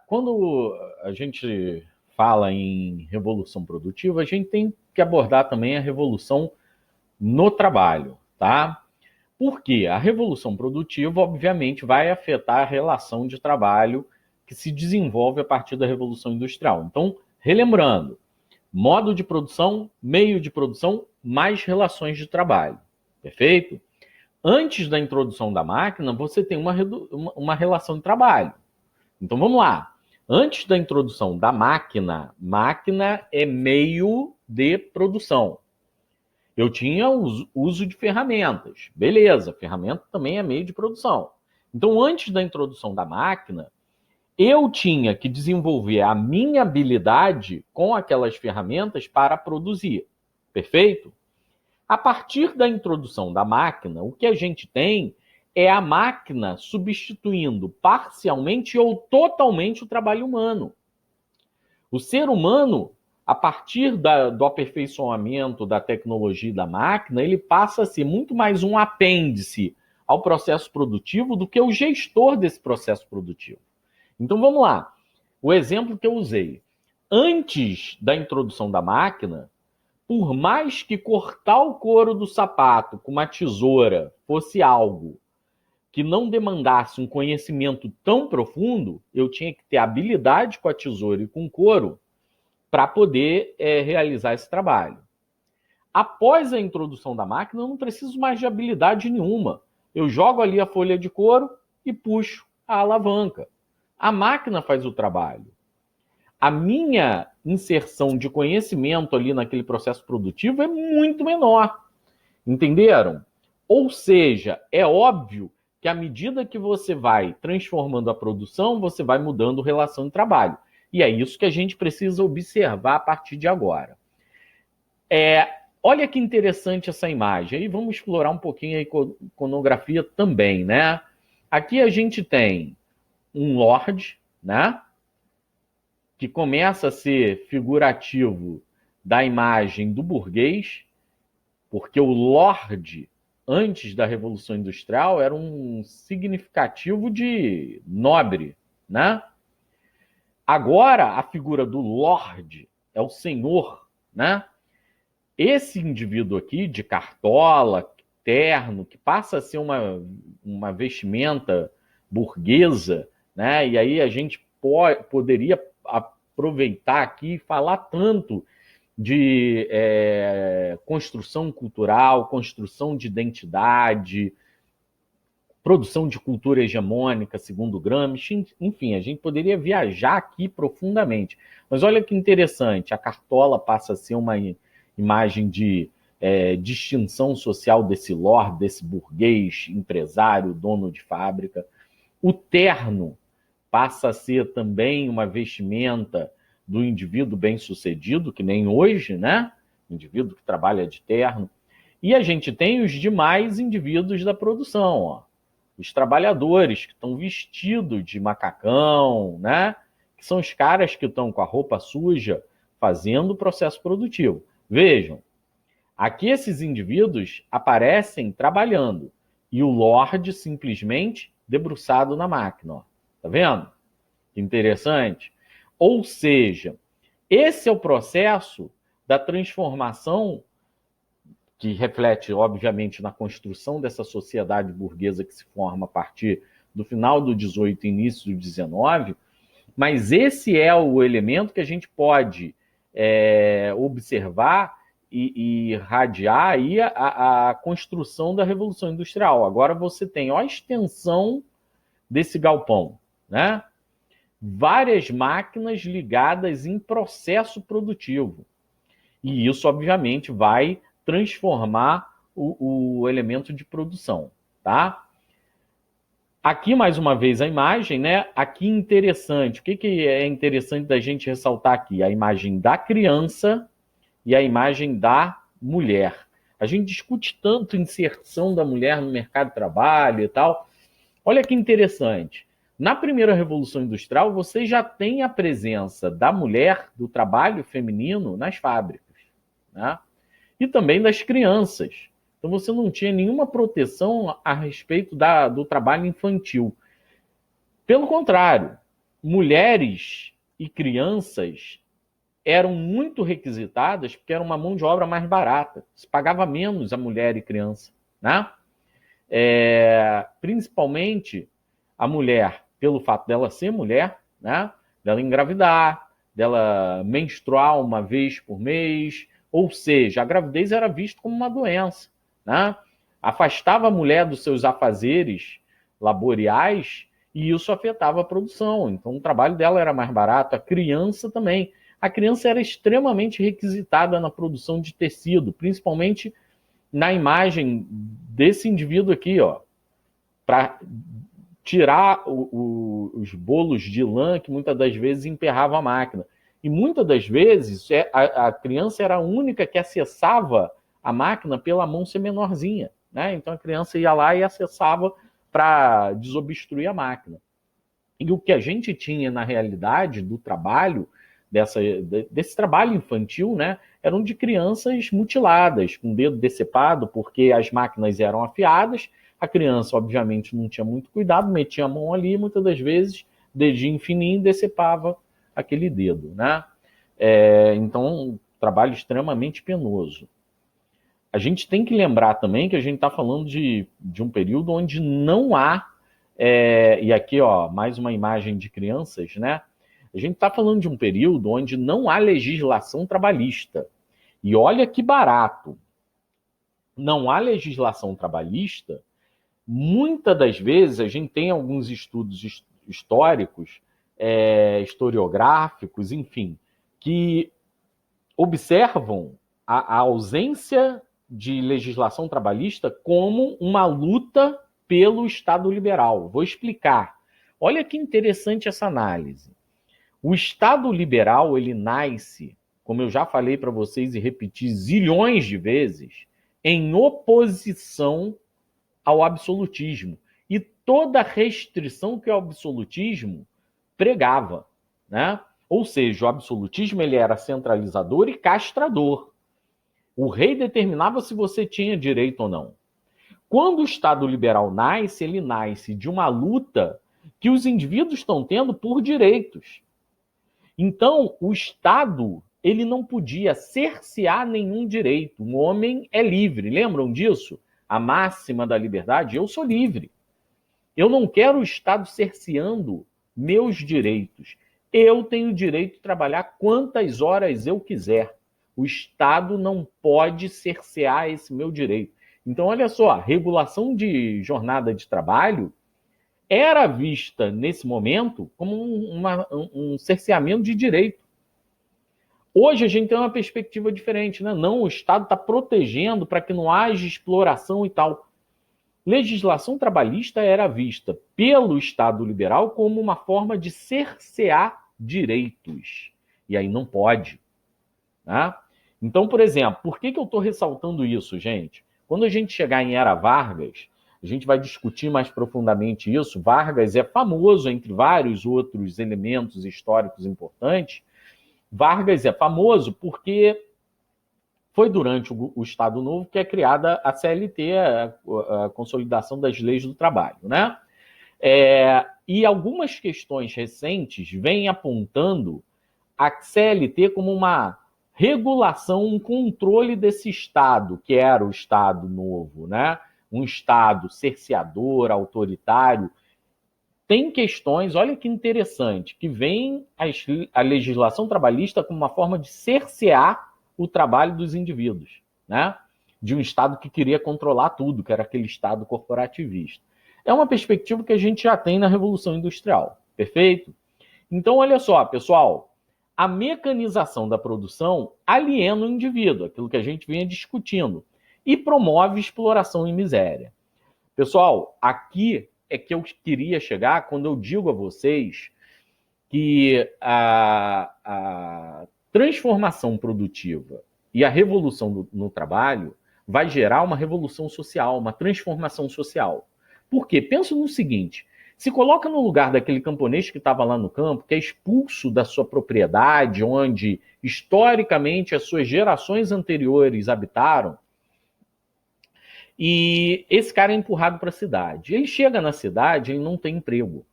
Quando a gente fala em revolução produtiva, a gente tem que abordar também a revolução no trabalho, tá? Porque a revolução produtiva, obviamente, vai afetar a relação de trabalho que se desenvolve a partir da revolução industrial. Então, relembrando, modo de produção, meio de produção, mais relações de trabalho. Perfeito? Antes da introdução da máquina, você tem uma relação de trabalho. Então vamos lá. Antes da introdução da máquina, máquina é meio de produção. Eu tinha uso de ferramentas. Beleza, ferramenta também é meio de produção. Então, antes da introdução da máquina, eu tinha que desenvolver a minha habilidade com aquelas ferramentas para produzir. Perfeito? A partir da introdução da máquina, o que a gente tem é a máquina substituindo parcialmente ou totalmente o trabalho humano. O ser humano, a partir do aperfeiçoamento da tecnologia e da máquina, ele passa a ser muito mais um apêndice ao processo produtivo do que o gestor desse processo produtivo. Então vamos lá. O exemplo que eu usei. Antes da introdução da máquina, por mais que cortar o couro do sapato com uma tesoura fosse algo que não demandasse um conhecimento tão profundo, eu tinha que ter habilidade com a tesoura e com o couro para poder realizar esse trabalho. Após a introdução da máquina, eu não preciso mais de habilidade nenhuma. Eu jogo ali a folha de couro e puxo a alavanca. A máquina faz o trabalho. A minha inserção de conhecimento ali naquele processo produtivo é muito menor. Entenderam? Ou seja, é óbvio que à medida que você vai transformando a produção, você vai mudando a relação de trabalho. E é isso que a gente precisa observar a partir de agora. Olha que interessante essa imagem. Aí vamos explorar um pouquinho a iconografia também, né? Aqui a gente tem um lord, né? Que começa a ser figurativo da imagem do burguês, porque o lord, antes da Revolução Industrial, era um significativo de nobre, né? Agora, a figura do lord é o senhor, né? Esse indivíduo aqui, de cartola, terno, que passa a ser uma vestimenta burguesa, né? E aí a gente poderia aproveitar aqui e falar tanto de construção cultural, construção de identidade, produção de cultura hegemônica, segundo Gramsci, enfim, a gente poderia viajar aqui profundamente. Mas olha que interessante, a cartola passa a ser uma imagem de distinção social desse lord, desse burguês, empresário, dono de fábrica. O terno passa a ser também uma vestimenta do indivíduo bem-sucedido, que nem hoje, né? Indivíduo que trabalha de terno. E a gente tem os demais indivíduos da produção, ó. Os trabalhadores que estão vestidos de macacão, né? Que são os caras que estão com a roupa suja fazendo o processo produtivo. Vejam, aqui esses indivíduos aparecem trabalhando e o lord simplesmente debruçado na máquina, ó. Tá vendo? Que interessante. Ou seja, esse é o processo da transformação que reflete, obviamente, na construção dessa sociedade burguesa que se forma a partir do final do 18 e início do 19, mas esse é o elemento que a gente pode observar e radiar aí a construção da Revolução Industrial. Agora você tem a extensão desse galpão, né? Várias máquinas ligadas em processo produtivo. E isso, obviamente, vai transformar o elemento de produção, tá? Aqui, mais uma vez, a imagem, né? Aqui, interessante. O que é interessante da gente ressaltar aqui? A imagem da criança e a imagem da mulher. A gente discute tanto inserção da mulher no mercado de trabalho e tal. Olha que interessante. Na primeira Revolução Industrial, você já tem a presença da mulher, do trabalho feminino nas fábricas, né? E também das crianças. Então você não tinha nenhuma proteção a respeito do trabalho infantil. Pelo contrário, mulheres e crianças eram muito requisitadas porque era uma mão de obra mais barata. Se pagava menos a mulher e criança, né? Principalmente a mulher, pelo fato dela ser mulher, né? Dela engravidar, dela menstruar uma vez por mês, ou seja, a gravidez era vista como uma doença, né? Afastava a mulher dos seus afazeres laboriais e isso afetava a produção. Então o trabalho dela era mais barato, a criança também. A criança era extremamente requisitada na produção de tecido, principalmente na imagem desse indivíduo aqui, ó, para tirar os bolos de lã que muitas das vezes emperrava a máquina. E muitas das vezes a criança era a única que acessava a máquina pela mão ser menorzinha, né? Então a criança ia lá e acessava para desobstruir a máquina. E o que a gente tinha na realidade do trabalho, desse trabalho infantil, né, eram de crianças mutiladas, com o dedo decepado, porque as máquinas eram afiadas, a criança, obviamente, não tinha muito cuidado, metia a mão ali, muitas das vezes, dedinho fininho, decepava aquele dedo, né? Então, trabalho extremamente penoso. A gente tem que lembrar também que a gente está falando de um período onde não há, e aqui, ó, mais uma imagem de crianças, né? A gente está falando de um período onde não há legislação trabalhista. E olha que barato. Não há legislação trabalhista. Muitas das vezes a gente tem alguns estudos históricos, historiográficos, enfim, que observam a ausência de legislação trabalhista como uma luta pelo Estado liberal. Vou explicar. Olha que interessante essa análise. O Estado liberal, ele nasce, como eu já falei para vocês e repeti zilhões de vezes, em oposição ao absolutismo. E toda restrição que o absolutismo pregava, né? Ou seja, o absolutismo ele era centralizador e castrador. O rei determinava se você tinha direito ou não. Quando o Estado liberal nasce, ele nasce de uma luta que os indivíduos estão tendo por direitos. Então, o Estado ele não podia cercear nenhum direito. O homem é livre. Lembram disso? A máxima da liberdade? Eu sou livre. Eu não quero o Estado cerceando meus direitos. Eu tenho o direito de trabalhar quantas horas eu quiser. O Estado não pode cercear esse meu direito. Então, olha só, a regulação de jornada de trabalho era vista, nesse momento, como um cerceamento de direito. Hoje a gente tem uma perspectiva diferente, né? Não, o Estado está protegendo para que não haja exploração e tal. Legislação trabalhista era vista pelo Estado liberal como uma forma de cercear direitos. E aí não pode. Né? Então, por exemplo, por que eu estou ressaltando isso, gente? Quando a gente chegar em Era Vargas, a gente vai discutir mais profundamente isso. Vargas é famoso, entre vários outros elementos históricos importantes. Vargas é famoso porque foi durante o Estado Novo que é criada a CLT, a Consolidação das Leis do Trabalho, né? E algumas questões recentes vêm apontando a CLT como uma regulação, um controle desse Estado, que era o Estado Novo, né? Um Estado cerceador, autoritário. Tem questões, olha que interessante, que vem a legislação trabalhista como uma forma de cercear o trabalho dos indivíduos, né? De um Estado que queria controlar tudo, que era aquele Estado corporativista. É uma perspectiva que a gente já tem na Revolução Industrial, perfeito? Então, olha só, pessoal, a mecanização da produção aliena o indivíduo, aquilo que a gente vinha discutindo, e promove exploração e miséria. Pessoal, aqui é que eu queria chegar quando eu digo a vocês que a transformação produtiva e a revolução no trabalho vai gerar uma revolução social, uma transformação social. Por quê? Pensa no seguinte, se coloca no lugar daquele camponês que estava lá no campo, que é expulso da sua propriedade, onde historicamente as suas gerações anteriores habitaram, e esse cara é empurrado para a cidade. Ele chega na cidade, ele não tem emprego.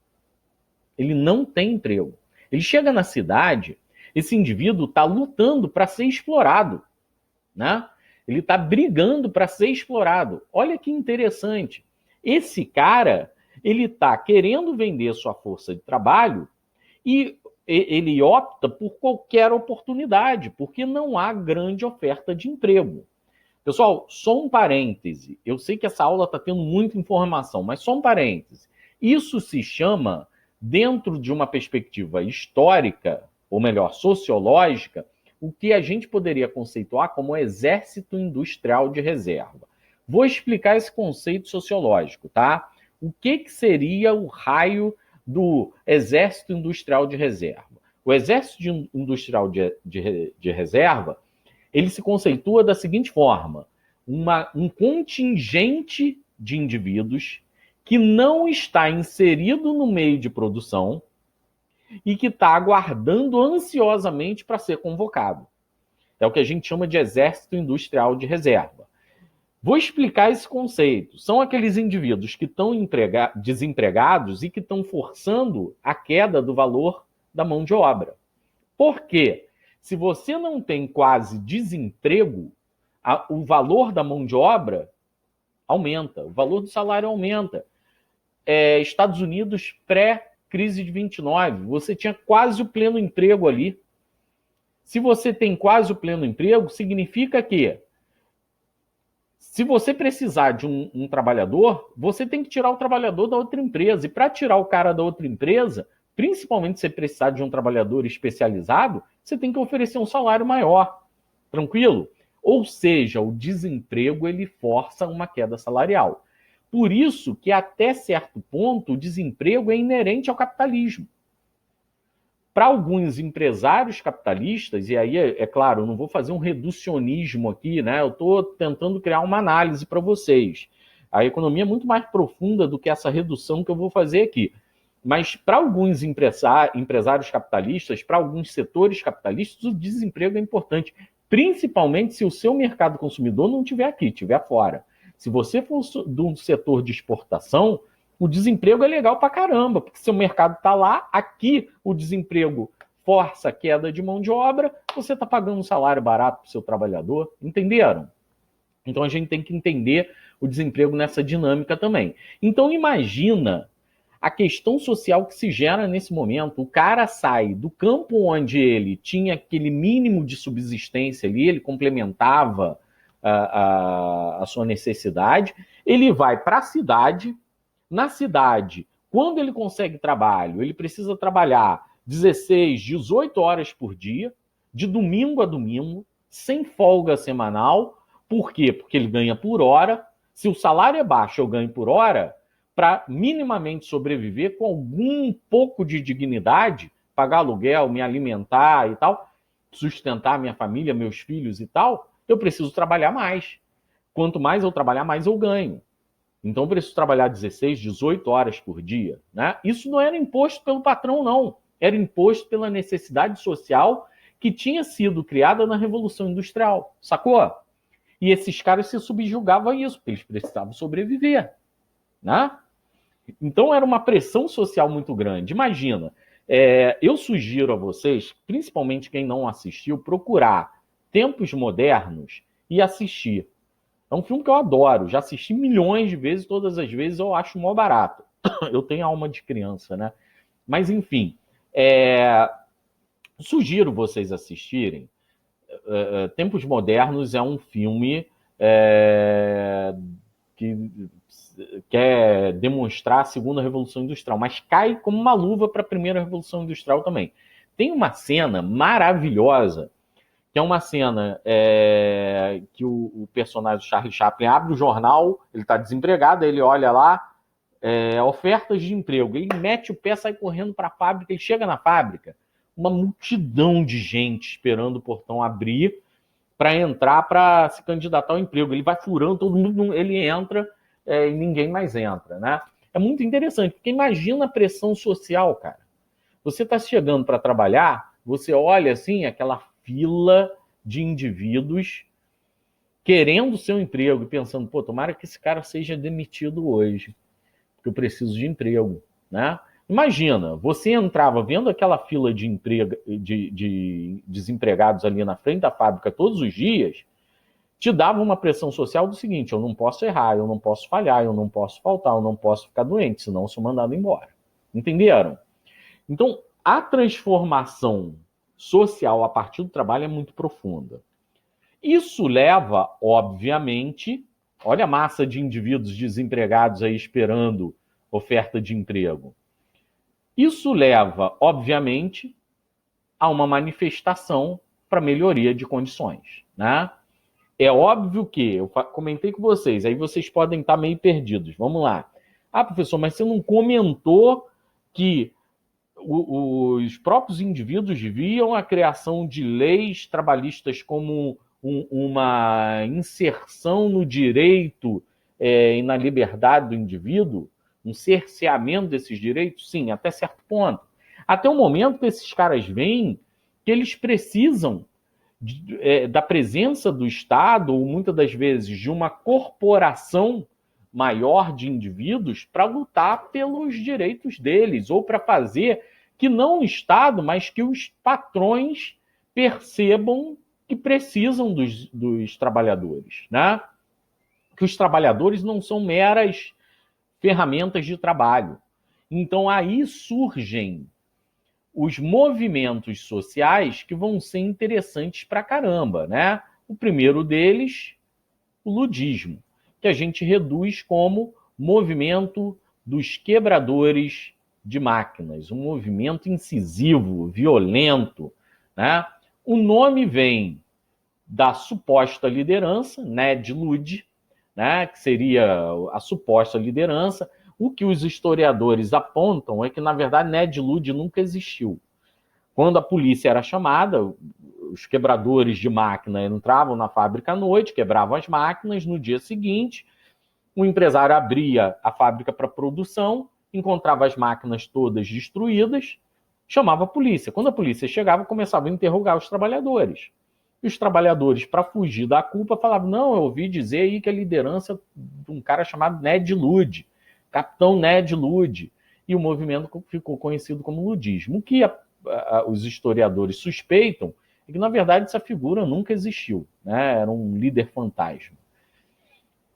ele não tem emprego. Ele chega na cidade, esse indivíduo está lutando para ser explorado, né? Ele está brigando para ser explorado. Olha que interessante. Esse cara, ele está querendo vender sua força de trabalho e ele opta por qualquer oportunidade, porque não há grande oferta de emprego. Pessoal, só um parêntese. Eu sei que essa aula está tendo muita informação, mas só um parêntese. Isso se chama, dentro de uma perspectiva histórica, ou melhor, sociológica, o que a gente poderia conceituar como exército industrial de reserva. Vou explicar esse conceito sociológico, tá? O que seria o raio do exército industrial de reserva? O exército industrial de reserva, ele se conceitua da seguinte forma: um contingente de indivíduos que não está inserido no meio de produção e que está aguardando ansiosamente para ser convocado. É o que a gente chama de exército industrial de reserva. Vou explicar esse conceito. São aqueles indivíduos que estão desempregados e que estão forçando a queda do valor da mão de obra. Por quê? Se você não tem quase desemprego, o valor da mão de obra aumenta, o valor do salário aumenta. Estados Unidos pré-crise de 29, você tinha quase o pleno emprego ali. Se você tem quase o pleno emprego, significa que se você precisar de um trabalhador, você tem que tirar o trabalhador da outra empresa. E para tirar o cara da outra empresa, principalmente se você precisar de um trabalhador especializado, você tem que oferecer um salário maior. Tranquilo? Ou seja, o desemprego ele força uma queda salarial. Por isso que até certo ponto o desemprego é inerente ao capitalismo. Para alguns empresários capitalistas, e aí é claro, eu não vou fazer um reducionismo aqui, né? Eu estou tentando criar uma análise para vocês. A economia é muito mais profunda do que essa redução que eu vou fazer aqui. Mas para alguns empresários capitalistas, para alguns setores capitalistas, o desemprego é importante, principalmente se o seu mercado consumidor não estiver aqui, estiver fora. Se você for de um setor de exportação, o desemprego é legal pra caramba, porque seu mercado está lá, aqui o desemprego força a queda de mão de obra, você está pagando um salário barato para o seu trabalhador, entenderam? Então a gente tem que entender o desemprego nessa dinâmica também. Então imagina a questão social que se gera nesse momento. O cara sai do campo onde ele tinha aquele mínimo de subsistência ali, ele complementava a sua necessidade, ele vai para a cidade. Na cidade, quando ele consegue trabalho, ele precisa trabalhar 16, 18 horas por dia, de domingo a domingo, sem folga semanal. Por quê? Porque ele ganha por hora. Se o salário é baixo, eu ganho por hora, para minimamente sobreviver com algum pouco de dignidade, pagar aluguel, me alimentar e tal, sustentar minha família, meus filhos e tal, eu preciso trabalhar mais. Quanto mais eu trabalhar, mais eu ganho. Então eu preciso trabalhar 16, 18 horas por dia, né? Isso não era imposto pelo patrão, não. Era imposto pela necessidade social que tinha sido criada na Revolução Industrial, sacou? E esses caras se subjugavam a isso, porque eles precisavam sobreviver, né? Então era uma pressão social muito grande. Imagina, eu sugiro a vocês, principalmente quem não assistiu, procurar Tempos Modernos e assistir. É um filme que eu adoro, já assisti milhões de vezes, todas as vezes eu acho mó barato. Eu tenho alma de criança, né? Mas enfim, sugiro vocês assistirem. Tempos Modernos é um filme que quer demonstrar a segunda Revolução Industrial, mas cai como uma luva para a primeira Revolução Industrial também. Tem uma cena maravilhosa, que é uma cena que o personagem Charlie Chaplin abre o jornal, ele está desempregado, ele olha lá, ofertas de emprego, ele mete o pé, sai correndo para a fábrica, ele chega na fábrica, uma multidão de gente esperando o portão abrir para entrar, para se candidatar ao emprego. Ele vai furando, todo mundo, ele entra e ninguém mais entra, né? É muito interessante, porque imagina a pressão social, cara. Você está chegando para trabalhar, você olha assim, aquela fila de indivíduos querendo seu emprego e pensando, pô, tomara que esse cara seja demitido hoje, porque eu preciso de emprego, né? Imagina, você entrava vendo aquela fila de desempregados ali na frente da fábrica todos os dias, te dava uma pressão social do seguinte: eu não posso errar, eu não posso falhar, eu não posso faltar, eu não posso ficar doente, senão eu sou mandado embora. Entenderam? Então, a transformação social a partir do trabalho é muito profunda. Isso leva, obviamente, olha a massa de indivíduos desempregados aí esperando oferta de emprego. Isso leva, obviamente, a uma manifestação para melhoria de condições, né? É óbvio que, eu comentei com vocês, aí vocês podem estar meio perdidos. Vamos lá. Ah, professor, mas você não comentou que os próprios indivíduos viam a criação de leis trabalhistas como uma inserção no direito e na liberdade do indivíduo, um cerceamento desses direitos? Sim, até certo ponto. Até o momento que esses caras veem que eles precisam da presença do Estado, ou muitas das vezes de uma corporação maior de indivíduos para lutar pelos direitos deles, ou para fazer que não o Estado, mas que os patrões percebam que precisam dos trabalhadores, né? Que os trabalhadores não são meras ferramentas de trabalho. Então aí surgem os movimentos sociais que vão ser interessantes pra caramba, né? O primeiro deles, o ludismo, que a gente reduz como movimento dos quebradores de máquinas, um movimento incisivo, violento, né? O nome vem da suposta liderança, Ned Ludd, né? Que seria a suposta liderança. O que os historiadores apontam é que, na verdade, Ned Ludd nunca existiu. Quando a polícia era chamada, os quebradores de máquina entravam na fábrica à noite, quebravam as máquinas. No dia seguinte, o empresário abria a fábrica para produção, encontrava as máquinas todas destruídas, chamava a polícia. Quando a polícia chegava, começava a interrogar os trabalhadores. E os trabalhadores, para fugir da culpa, falavam: não, eu ouvi dizer aí que a liderança de um cara chamado Ned Ludd, Capitão Ned Ludd, e o movimento ficou conhecido como ludismo. O que os historiadores suspeitam é que, na verdade, essa figura nunca existiu, né? Era um líder fantasma.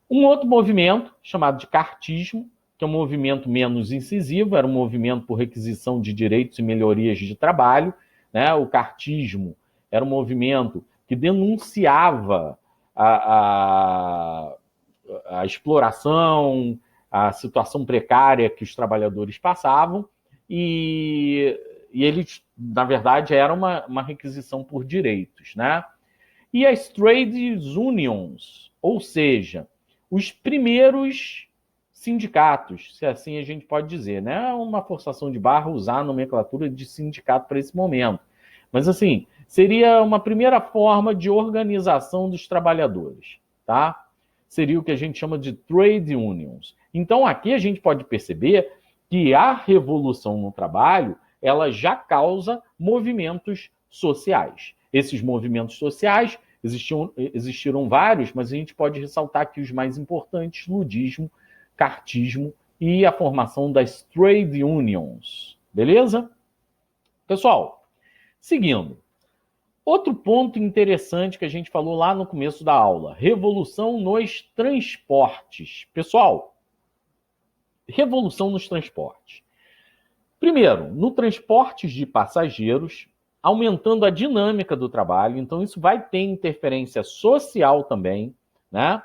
Um outro movimento, chamado de cartismo, que é um movimento menos incisivo, era um movimento por requisição de direitos e melhorias de trabalho, né? O cartismo era um movimento que denunciava a exploração, a situação precária que os trabalhadores passavam, e eles, na verdade, era uma requisição por direitos, né? E as trade unions, ou seja, os primeiros sindicatos, se assim a gente pode dizer, né? É uma forçação de barra usar a nomenclatura de sindicato para esse momento. Mas, assim, seria uma primeira forma de organização dos trabalhadores, tá? Seria o que a gente chama de trade unions. Então, aqui a gente pode perceber que a revolução no trabalho, ela já causa movimentos sociais. Esses movimentos sociais existiram vários, mas a gente pode ressaltar aqui os mais importantes: ludismo, cartismo e a formação das trade unions. Beleza? Pessoal, seguindo. Outro ponto interessante que a gente falou lá no começo da aula: revolução nos transportes. Pessoal, revolução nos transportes. Primeiro, no transporte de passageiros, aumentando a dinâmica do trabalho, então isso vai ter interferência social também, né?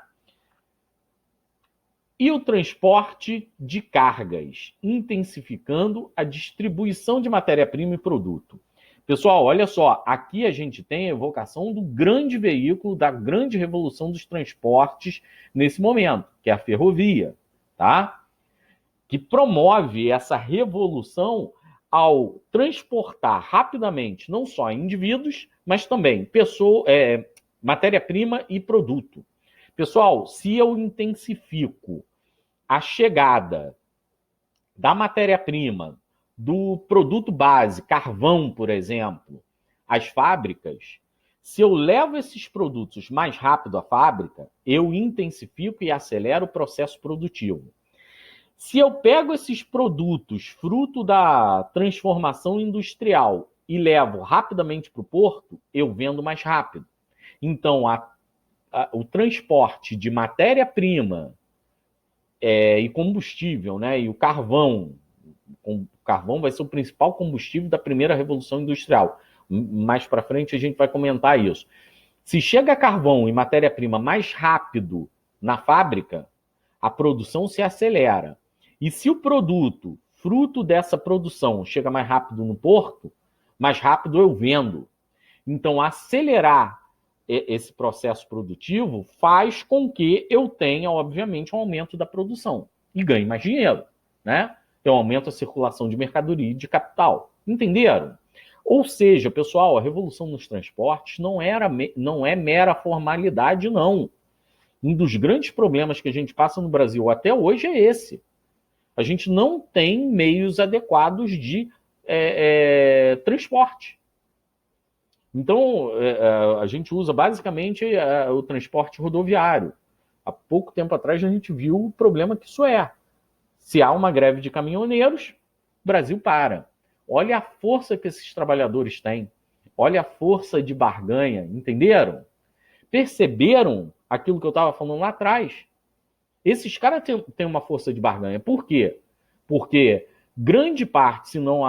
E o transporte de cargas, intensificando a distribuição de matéria-prima e produto. Pessoal, olha só, aqui a gente tem a evocação do grande veículo, da grande revolução dos transportes nesse momento, que é a ferrovia, tá? Que promove essa revolução ao transportar rapidamente não só indivíduos, mas também matéria-prima e produto. Pessoal, se eu intensifico a chegada da matéria-prima, do produto base, carvão, por exemplo, às fábricas, se eu levo esses produtos mais rápido à fábrica, eu intensifico e acelero o processo produtivo. Se eu pego esses produtos, fruto da transformação industrial, e levo rapidamente para o porto, eu vendo mais rápido. Então, o transporte de matéria-prima e combustível, né, e o carvão vai ser o principal combustível da primeira revolução industrial. Mais para frente a gente vai comentar isso. Se chega carvão e matéria-prima mais rápido na fábrica, a produção se acelera. E se o produto, fruto dessa produção, chega mais rápido no porto, mais rápido eu vendo. Então, acelerar esse processo produtivo faz com que eu tenha, obviamente, um aumento da produção e ganhe mais dinheiro, né? Eu aumento a circulação de mercadoria e de capital. Entenderam? Ou seja, pessoal, a revolução nos transportes não é mera formalidade, não. Um dos grandes problemas que a gente passa no Brasil até hoje é esse. A gente não tem meios adequados de transporte. Então, a gente usa basicamente o transporte rodoviário. Há pouco tempo atrás a gente viu o problema que isso é. Se há uma greve de caminhoneiros, o Brasil para. Olha a força que esses trabalhadores têm. Olha a força de barganha, entenderam? Perceberam aquilo que eu estava falando lá atrás? Esses caras têm uma força de barganha. Por quê? Porque grande parte, se não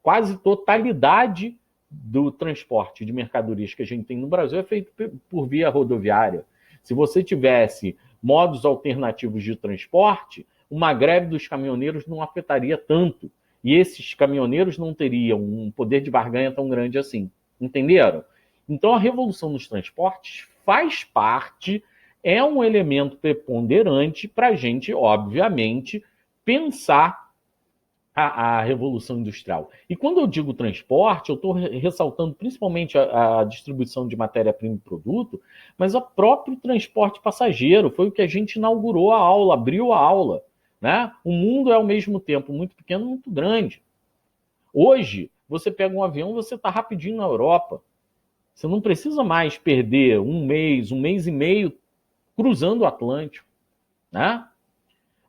quase totalidade do transporte de mercadorias que a gente tem no Brasil é feito por via rodoviária. Se você tivesse modos alternativos de transporte, uma greve dos caminhoneiros não afetaria tanto. E esses caminhoneiros não teriam um poder de barganha tão grande assim. Entenderam? Então, a revolução dos transportes faz parte, é um elemento preponderante para a gente, obviamente, pensar a revolução industrial. E quando eu digo transporte, eu estou ressaltando principalmente a distribuição de matéria-prima e produto, mas o próprio transporte passageiro. Foi o que a gente inaugurou a aula, abriu a aula. Né? O mundo é, ao mesmo tempo, muito pequeno e muito grande. Hoje, você pega um avião, você está rapidinho na Europa. Você não precisa mais perder um mês e meio cruzando o Atlântico. Né?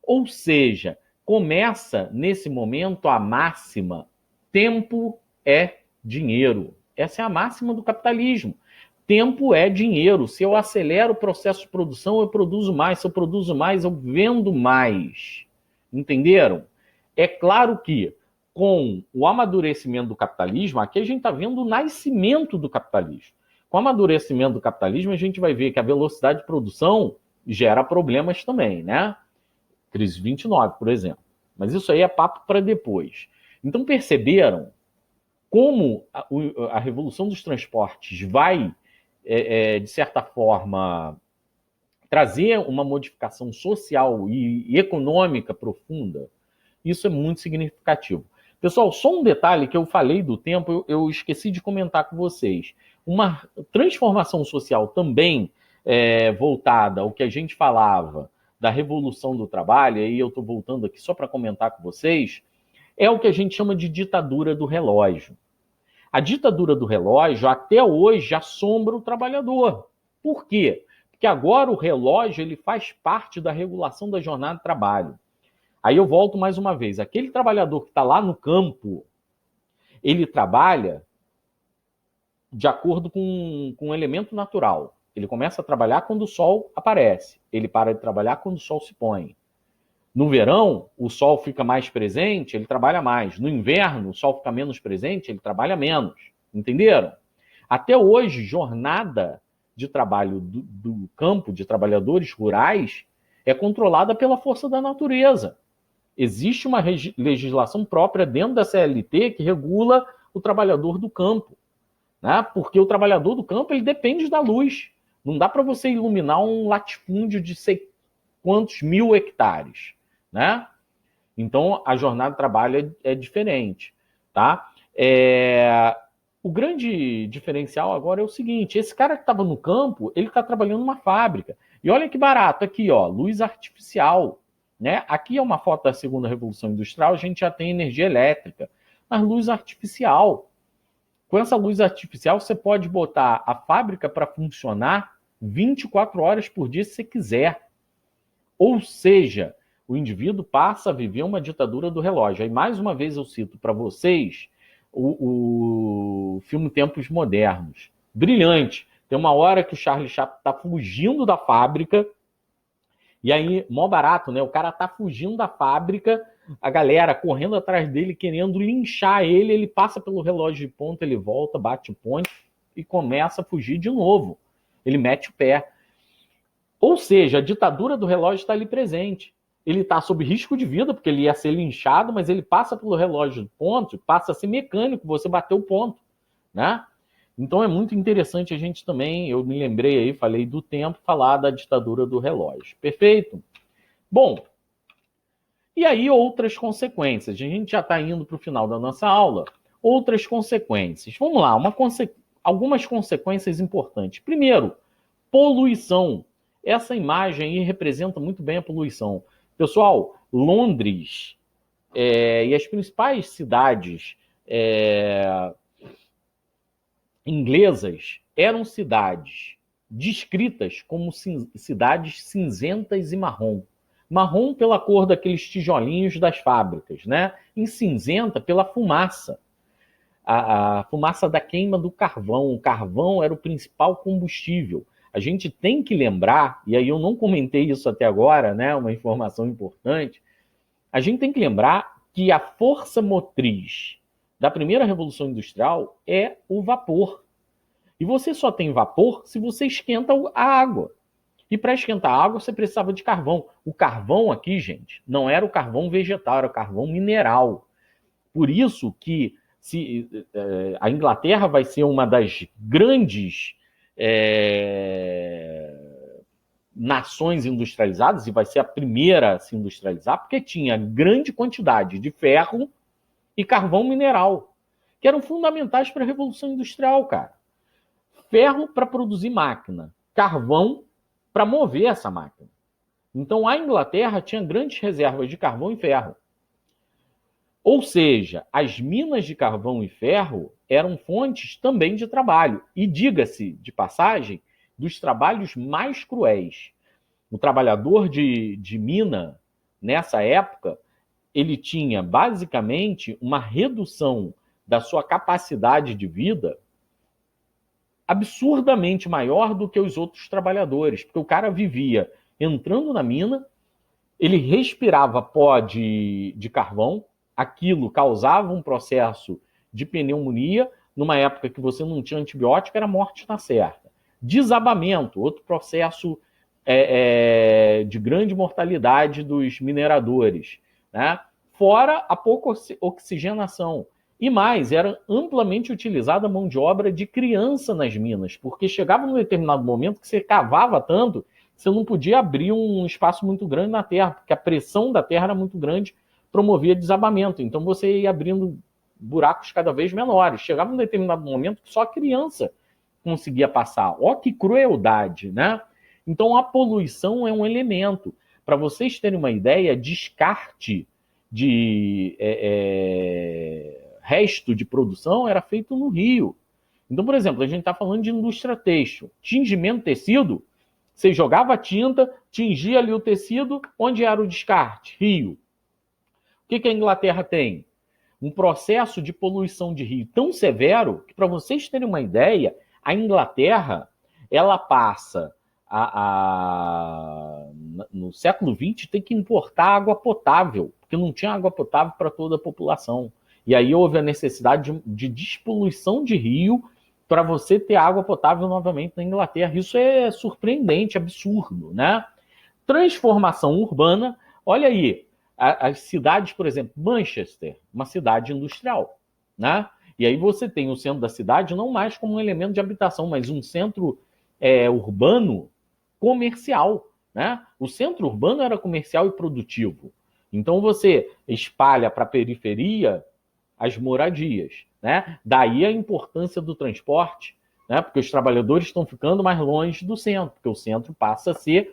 Ou seja, começa nesse momento a máxima: tempo é dinheiro. Essa é a máxima do capitalismo. Tempo é dinheiro. Se eu acelero o processo de produção, eu produzo mais. Se eu produzo mais, eu vendo mais. Entenderam? É claro que com o amadurecimento do capitalismo, aqui a gente está vendo o nascimento do capitalismo. Com o amadurecimento do capitalismo, a gente vai ver que a velocidade de produção gera problemas também, né? Crise 29, por exemplo. Mas isso aí é papo para depois. Então, perceberam como a revolução dos transportes vai, de certa forma, trazer uma modificação social e econômica profunda? Isso é muito significativo. Pessoal, só um detalhe que eu falei do tempo, eu esqueci de comentar com vocês. Uma transformação social também voltada ao que a gente falava da revolução do trabalho, e aí eu estou voltando aqui só para comentar com vocês, é o que a gente chama de ditadura do relógio. A ditadura do relógio, até hoje, assombra o trabalhador. Por quê? Porque agora o relógio ele faz parte da regulação da jornada de trabalho. Aí eu volto mais uma vez. Aquele trabalhador que está lá no campo, ele trabalha de acordo com um elemento natural. Ele começa a trabalhar quando o sol aparece. Ele para de trabalhar quando o sol se põe. No verão, o sol fica mais presente, ele trabalha mais. No inverno, o sol fica menos presente, ele trabalha menos. Entenderam? Até hoje, jornada de trabalho do campo, de trabalhadores rurais, é controlada pela força da natureza. Existe uma legislação própria dentro da CLT que regula o trabalhador do campo. Né? Porque o trabalhador do campo ele depende da luz. Não dá para você iluminar um latifúndio de sei quantos mil hectares. Né? Então, a jornada de trabalho é diferente. Tá? O grande diferencial agora é o seguinte: esse cara que estava no campo, ele está trabalhando numa fábrica. E olha que barato, aqui, ó, luz artificial. Né? Aqui é uma foto da segunda revolução industrial, a gente já tem energia elétrica, mas luz artificial. Com essa luz artificial, você pode botar a fábrica para funcionar 24 horas por dia se você quiser. Ou seja, o indivíduo passa a viver uma ditadura do relógio. Aí, mais uma vez, eu cito para vocês o filme Tempos Modernos. Brilhante. Tem uma hora que o Charlie Chaplin está fugindo da fábrica, e aí, mó barato, né? O cara tá fugindo da fábrica, a galera correndo atrás dele, querendo linchar ele, ele passa pelo relógio de ponta, ele volta, bate o ponto e começa a fugir de novo. Ele mete o pé. Ou seja, a ditadura do relógio está ali presente. Ele está sob risco de vida, porque ele ia ser linchado, mas ele passa pelo relógio de ponto, passa a ser mecânico, você bateu o ponto, né? Então é muito interessante a gente também, eu me lembrei aí, falei do tempo, falar da ditadura do relógio. Perfeito? Bom, e aí outras consequências. A gente já está indo para o final da nossa aula. Outras consequências. Vamos lá, algumas consequências importantes. Primeiro, poluição. Essa imagem aí representa muito bem a poluição. Pessoal, Londres e as principais cidades inglesas eram cidades descritas como cidades cinzentas e marrom. Marrom pela cor daqueles tijolinhos das fábricas, né? Em cinzenta pela fumaça. A fumaça da queima do carvão. O carvão era o principal combustível. A gente tem que lembrar, e aí eu não comentei isso até agora, né? Uma informação importante. A gente tem que lembrar que a força motriz da primeira Revolução Industrial é o vapor. E você só tem vapor se você esquenta a água. E para esquentar a água, você precisava de carvão. O carvão aqui, gente, não era o carvão vegetal, era o carvão mineral. Por isso que a Inglaterra vai ser uma das grandes nações industrializadas, e vai ser a primeira a se industrializar, porque tinha grande quantidade de ferro e carvão mineral, que eram fundamentais para a Revolução Industrial, cara. Ferro para produzir máquina, carvão para mover essa máquina. Então, a Inglaterra tinha grandes reservas de carvão e ferro. Ou seja, as minas de carvão e ferro eram fontes também de trabalho. E diga-se de passagem, dos trabalhos mais cruéis. O trabalhador de mina, nessa época, ele tinha basicamente uma redução da sua capacidade de vida absurdamente maior do que os outros trabalhadores, porque o cara vivia entrando na mina, ele respirava pó de carvão, aquilo causava um processo de pneumonia, numa época que você não tinha antibiótico, era morte na certa. Desabamento, outro processo de grande mortalidade dos mineradores, né? Fora a pouca oxigenação. E mais, era amplamente utilizada a mão de obra de criança nas minas, porque chegava num determinado momento que você cavava tanto que você não podia abrir um espaço muito grande na terra, porque a pressão da terra era muito grande, promovia desabamento. Então você ia abrindo buracos cada vez menores. Chegava num determinado momento que só a criança conseguia passar. Ó que crueldade, né? Então a poluição é um elemento. Para vocês terem uma ideia, descarte de resto de produção era feito no Rio. Então, por exemplo, a gente está falando de indústria têxtil. Tingimento tecido, você jogava tinta, tingia ali o tecido, onde era o descarte? Rio. O que a Inglaterra tem? Um processo de poluição de rio tão severo que, para vocês terem uma ideia, a Inglaterra ela passa no século XX tem que importar água potável, porque não tinha água potável para toda a população. E aí houve a necessidade de despoluição de rio para você ter água potável novamente na Inglaterra. Isso é surpreendente, absurdo, né? Transformação urbana, olha aí, as cidades, por exemplo, Manchester, uma cidade industrial, né? E aí você tem o centro da cidade não mais como um elemento de habitação, mas um centro urbano comercial, né? O centro urbano era comercial e produtivo. Então você espalha para a periferia as moradias, né? Daí a importância do transporte, né? Porque os trabalhadores estão ficando mais longe do centro, porque o centro passa a ser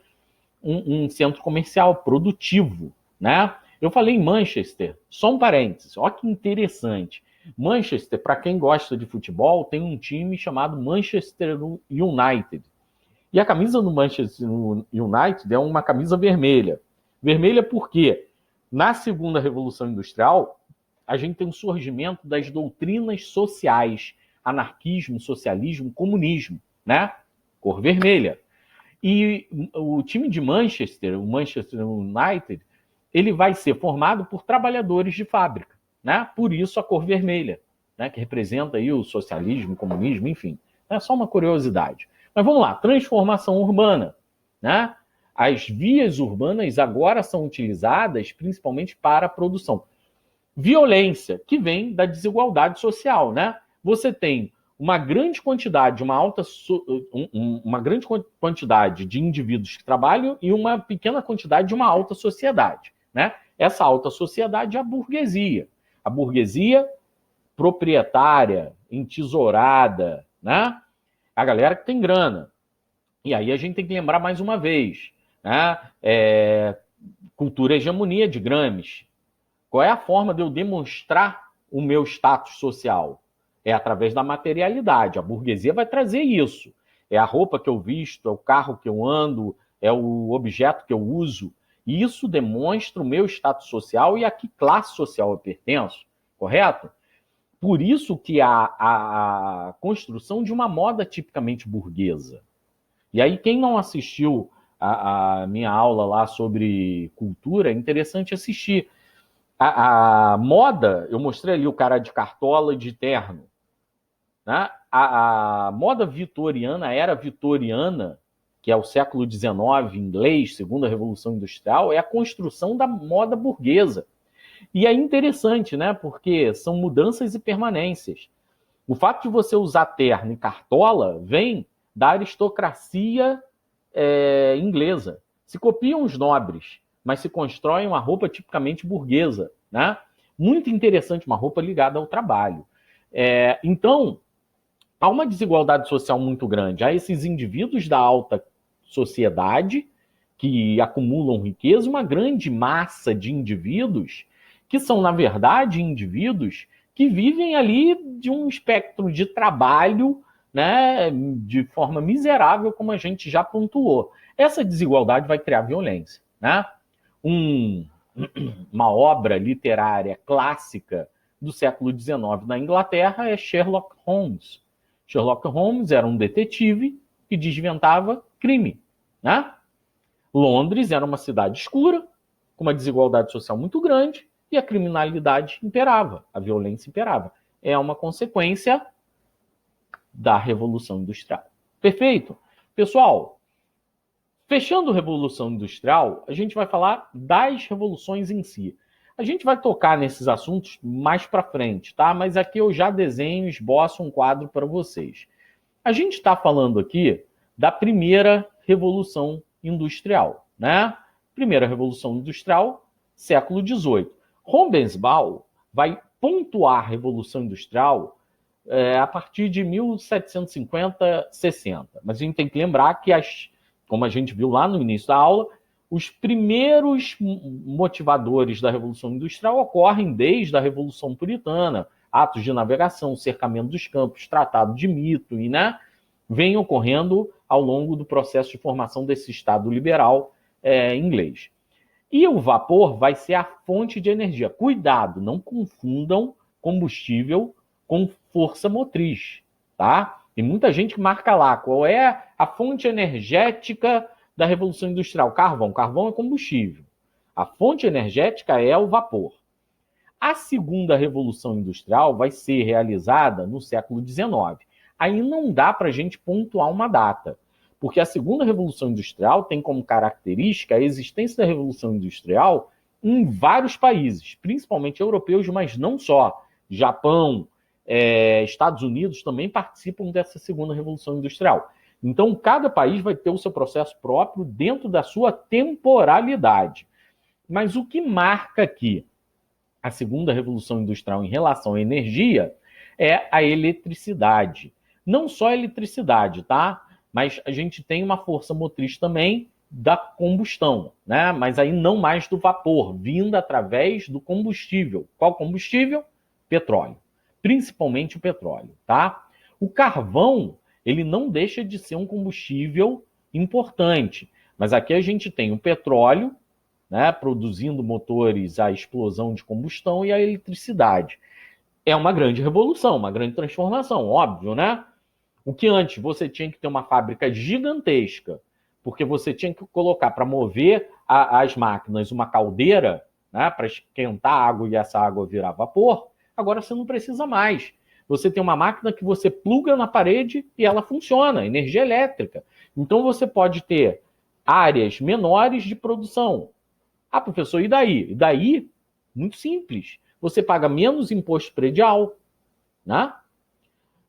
um centro comercial produtivo, né? Eu falei em Manchester, só um parênteses, olha que interessante. Manchester, para quem gosta de futebol, tem um time chamado Manchester United. E a camisa do Manchester United é uma camisa vermelha. Vermelha porque na segunda Revolução Industrial a gente tem o surgimento das doutrinas sociais, anarquismo, socialismo, comunismo, né? Cor vermelha. E o time de Manchester, o Manchester United, ele vai ser formado por trabalhadores de fábrica, né? Por isso a cor vermelha, né? Que representa aí o socialismo, o comunismo, enfim. É só uma curiosidade. Mas vamos lá, transformação urbana, né? As vias urbanas agora são utilizadas principalmente para a produção. Violência, que vem da desigualdade social, né? Você tem uma grande quantidade, uma grande quantidade de indivíduos que trabalham e uma pequena quantidade de uma alta sociedade, né? Essa alta sociedade é a burguesia proprietária, entesourada, né? A galera que tem grana. E aí a gente tem que lembrar mais uma vez, né? Cultura hegemonia de Gramsci. Qual é a forma de eu demonstrar o meu status social? É através da materialidade. A burguesia vai trazer isso. É a roupa que eu visto, é o carro que eu ando, é o objeto que eu uso. E isso demonstra o meu status social e a que classe social eu pertenço, correto? Por isso que a construção de uma moda tipicamente burguesa. E aí, quem não assistiu a minha aula lá sobre cultura, é interessante assistir. A moda, eu mostrei ali o cara de cartola e de terno. Né? A moda vitoriana, a era vitoriana, que é o século XIX inglês, segunda Revolução Industrial, é a construção da moda burguesa. E é interessante, né? Porque são mudanças e permanências. O fato de você usar terno e cartola vem da aristocracia inglesa. Se copiam os nobres, mas se constrói uma roupa tipicamente burguesa, né? Muito interessante, uma roupa ligada ao trabalho. Então, há uma desigualdade social muito grande. Há esses indivíduos da alta sociedade que acumulam riqueza, uma grande massa de indivíduos que são, na verdade, indivíduos que vivem ali de um espectro de trabalho, né, de forma miserável, como a gente já pontuou. Essa desigualdade vai criar violência, né? Uma obra literária clássica do século XIX na Inglaterra é Sherlock Holmes. Sherlock Holmes era um detetive que desvendava crime, né? Londres era uma cidade escura, com uma desigualdade social muito grande, e a criminalidade imperava, a violência imperava. É uma consequência da Revolução Industrial. Perfeito? Pessoal, fechando a Revolução Industrial, a gente vai falar das revoluções em si. A gente vai tocar nesses assuntos mais para frente, tá? Mas aqui eu já desenho, esboço um quadro para vocês. A gente está falando aqui da primeira Revolução Industrial, né? Primeira Revolução Industrial, século XVIII. Hobsbawm vai pontuar a Revolução Industrial a partir de 1750, 60. Mas a gente tem que lembrar que, como a gente viu lá no início da aula, os primeiros motivadores da Revolução Industrial ocorrem desde a Revolução Puritana, atos de navegação, cercamento dos campos, tratado de Mito, e vem ocorrendo ao longo do processo de formação desse Estado liberal inglês. E o vapor vai ser a fonte de energia. Cuidado, não confundam combustível com força motriz, tá? Tem muita gente que marca lá qual é a fonte energética da Revolução Industrial. Carvão. Carvão é combustível. A fonte energética é o vapor. A segunda Revolução Industrial vai ser realizada no século XIX. Aí não dá para a gente pontuar uma data, porque a segunda Revolução Industrial tem como característica a existência da Revolução Industrial em vários países, principalmente europeus, mas não só. Japão, Estados Unidos também participam dessa segunda Revolução Industrial. Então, cada país vai ter o seu processo próprio dentro da sua temporalidade. Mas o que marca aqui a segunda Revolução Industrial em relação à energia é a eletricidade. Não só a eletricidade, tá? Mas a gente tem uma força motriz também da combustão, né? Mas aí não mais do vapor, vinda através do combustível. Qual combustível? Petróleo. Principalmente o petróleo, tá? O carvão, ele não deixa de ser um combustível importante. Mas aqui a gente tem o petróleo, né, produzindo motores à explosão de combustão e à eletricidade. É uma grande revolução, uma grande transformação, óbvio, né? O que antes você tinha que ter uma fábrica gigantesca, porque você tinha que colocar para mover as máquinas uma caldeira, né, para esquentar a água e essa água virar vapor. Agora você não precisa mais. Você tem uma máquina que você pluga na parede e ela funciona, energia elétrica. Então você pode ter áreas menores de produção. Ah, professor, e daí? E daí, muito simples. Você paga menos imposto predial, né?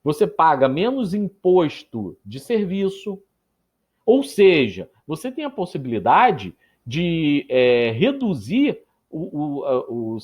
Você paga menos imposto de serviço. Ou seja, você tem a possibilidade de reduzir o